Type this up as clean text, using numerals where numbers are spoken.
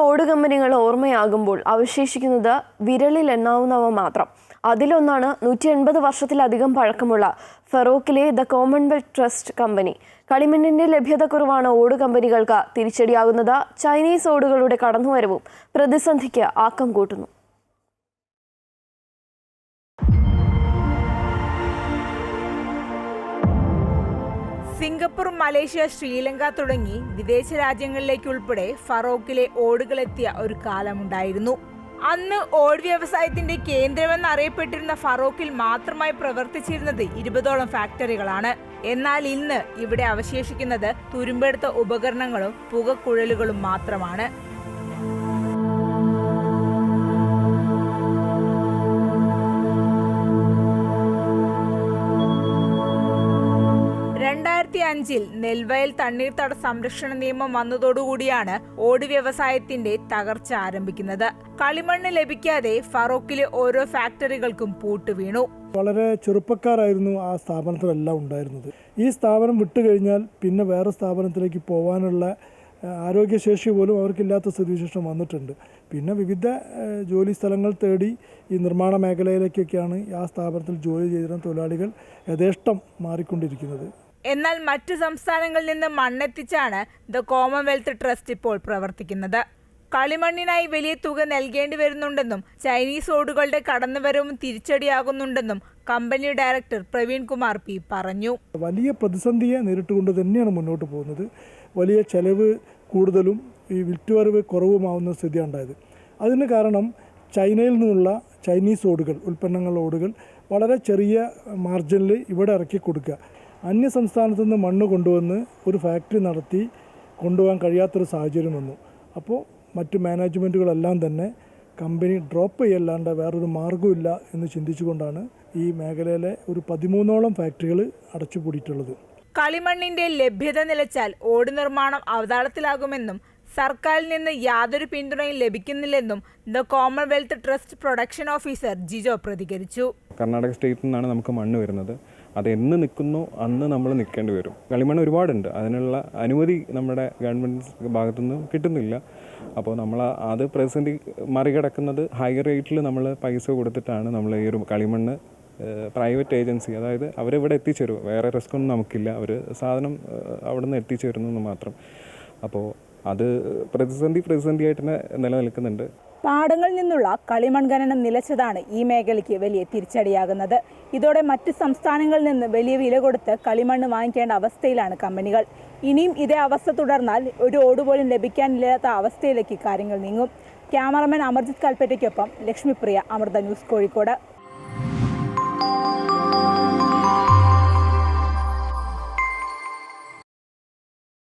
ഓട് കമ്പനികൾ ഓർമ്മയാകുമ്പോൾ അവശേഷിക്കുന്നത് വിരലിൽ എണ്ണാവുന്നവ മാത്രം. അതിലൊന്നാണ് 180 വർഷത്തിലധികം പഴക്കമുള്ള ഫറോക്കിലെ ദ കോമൺവെൽത്ത് ട്രസ്റ്റ് കമ്പനി. കളിമണ്ണിന്റെ ലഭ്യതക്കുറവാണ് ഓട് കമ്പനികൾക്ക് തിരിച്ചടിയാകുന്നത്. ചൈനീസ് ഓടുകളുടെ കടന്നുവരവും പ്രതിസന്ധിക്ക് ആക്കം കൂട്ടുന്നു. സിംഗപ്പൂർ, മലേഷ്യ, ശ്രീലങ്ക തുടങ്ങി വിദേശ രാജ്യങ്ങളിലേക്കുൾപ്പെടെ ഫറോക്കിലെ ഓടുകളെത്തിയ ഒരു കാലമുണ്ടായിരുന്നു. അന്ന് ഓട് വ്യവസായത്തിന്റെ കേന്ദ്രമെന്നറിയപ്പെട്ടിരുന്ന ഫറോക്കിൽ മാത്രമായി പ്രവർത്തിച്ചിരുന്നത് 20ഓളം ഫാക്ടറികളാണ്. എന്നാൽ ഇന്ന് ഇവിടെ അവശേഷിക്കുന്നത് തുരുമ്പെടുത്ത ഉപകരണങ്ങളും പുകക്കുഴലുകളും മാത്രമാണ്. നെൽവയൽ തണ്ണീർത്തട സംരക്ഷണ നിയമം വന്നതോടുകൂടിയാണ് ഓട് വ്യവസായത്തിന്റെ തകർച്ച ആരംഭിക്കുന്നത്. കളിമണ്ണ് ലഭിക്കാതെ ഫറോക്കിലെ ഓരോ ഫാക്ടറികൾക്കും പൂട്ടുവീണു. വളരെ ചെറുപ്പക്കാരായിരുന്നു ആ സ്ഥാപനത്തിലെല്ലാം ഉണ്ടായിരുന്നത്. ഈ സ്ഥാപനം വിട്ടുകഴിഞ്ഞാൽ പിന്നെ വേറെ സ്ഥാപനത്തിലേക്ക് പോകാനുള്ള ആരോഗ്യശേഷി പോലും അവർക്കില്ലാത്ത സ്ഥിതിവിശേഷം വന്നിട്ടുണ്ട്. പിന്നെ വിവിധ ജോലി സ്ഥലങ്ങൾ തേടി ഈ നിർമ്മാണ മേഖലയിലേക്കൊക്കെയാണ് ആ സ്ഥാപനത്തിൽ ജോലി ചെയ്തിരുന്ന തൊഴിലാളികൾ യഥേഷ്ടം മാറിക്കൊണ്ടിരിക്കുന്നത്. എന്നാൽ മറ്റു സംസ്ഥാനങ്ങളിൽ നിന്ന് മണ്ണെത്തിച്ചാണ് ദ കോമൺവെൽത്ത് ട്രസ്റ്റ് ഇപ്പോൾ പ്രവർത്തിക്കുന്നത്. കളിമണ്ണിനായി വലിയ തുക നൽകേണ്ടി വരുന്നുണ്ടെന്നും ചൈനീസ് ഓടുകളുടെ കടന്നുവരവും തിരിച്ചടിയാകുന്നുണ്ടെന്നും company director Praveen Kumar P പറഞ്ഞു. വലിയ പ്രതിസന്ധിയെ നേരിട്ടുകൊണ്ട് തന്നെയാണ് മുന്നോട്ട് പോകുന്നത്. വലിയ ചെലവ് കൂടുതലും ഈ വിറ്റുവരവ് കുറവുമാവുന്ന സ്ഥിതിയാണ് ഉണ്ടായത്. അതിന് കാരണം ചൈനയിൽ നിന്നുള്ള ചൈനീസ് ഓടുകൾ, ഉൽപ്പന്നങ്ങളുടെ ഓടുകൾ വളരെ ചെറിയ മാർജിനിൽ ഇവിടെ ഇറക്കി കൊടുക്കുക. അന്യ സംസ്ഥാനത്തു നിന്ന് മണ്ണ് കൊണ്ടുവന്ന് ഒരു ഫാക്ടറി നടത്തി കൊണ്ടുപോകാൻ കഴിയാത്തൊരു സാഹചര്യം വന്നു. അപ്പോൾ മറ്റ് മാനേജ്മെൻറ്റുകളെല്ലാം തന്നെ കമ്പനി ഡ്രോപ്പ് ചെയ്യല്ലാണ്ട് വേറൊരു മാർഗ്ഗമില്ല എന്ന് ചിന്തിച്ചുകൊണ്ടാണ് ഈ മേഖലയിലെ ഒരു 13ഓളം ഫാക്ടറികൾ അടച്ചുപൂടിയിട്ടുള്ളത്. കളിമണ്ണിന്റെ ലഭ്യത നിലച്ചാൽ ഓട് നിർമ്മാണം അവതാളത്തിലാകുമെന്നും സർക്കാരിൽ നിന്ന് യാതൊരു പിന്തുണയും ലഭിക്കുന്നില്ലെന്നും the Commonwealth Trust production officer Jijo പ്രതികരിച്ചു. കർണാടക സ്റ്റേറ്റിൽ നിന്നാണ് നമുക്ക് മണ്ണ് വരുന്നത്. അത് എന്ന് നിൽക്കുന്നു അന്ന് നമ്മൾ നിൽക്കേണ്ടി വരും. കളിമണ്ണ് ഒരുപാടുണ്ട്, അതിനുള്ള അനുമതി നമ്മുടെ ഗവൺമെൻറ് ഭാഗത്തുനിന്ന് കിട്ടുന്നില്ല. അപ്പോൾ നമ്മൾ അത് പ്രതിസന്ധി മറികടക്കുന്നത് ഹൈ റേറ്റിൽ നമ്മൾ പൈസ കൊടുത്തിട്ടാണ് നമ്മൾ ഈ ഒരു കളിമണ്ണ് പ്രൈവറ്റ് ഏജൻസി, അതായത് അവരിവിടെ എത്തിച്ചേരും. വേറെ റിസ്ക് ഒന്നും നമുക്കില്ല, അവർ സാധനം അവിടെ നിന്ന് എത്തിച്ചേരുന്നു മാത്രം. അപ്പോൾ അത് പ്രതിസന്ധിയായിട്ട് തന്നെ നിലനിൽക്കുന്നുണ്ട്. പാടങ്ങളിൽ നിന്നുള്ള കളിമൺ ഖനനം നിലച്ചതാണ് ഈ മേഖലയ്ക്ക് വലിയ തിരിച്ചടിയാകുന്നത്. ഇതോടെ മറ്റ് സംസ്ഥാനങ്ങളിൽ നിന്ന് വലിയ വില കൊടുത്ത് കളിമണ്ണ് വാങ്ങിക്കേണ്ട അവസ്ഥയിലാണ് കമ്പനികൾ. ഇനിയും ഇതേ അവസ്ഥ തുടർന്നാൽ ഒരു ഓട് പോലും ലഭിക്കാനില്ലാത്ത അവസ്ഥയിലേക്ക് കാര്യങ്ങൾ നീങ്ങും. ക്യാമറമാൻ അമർജിത് കൽപ്പറ്റയ്ക്കൊപ്പം ലക്ഷ്മിപ്രിയ, അമൃത ന്യൂസ്, കോഴിക്കോട്.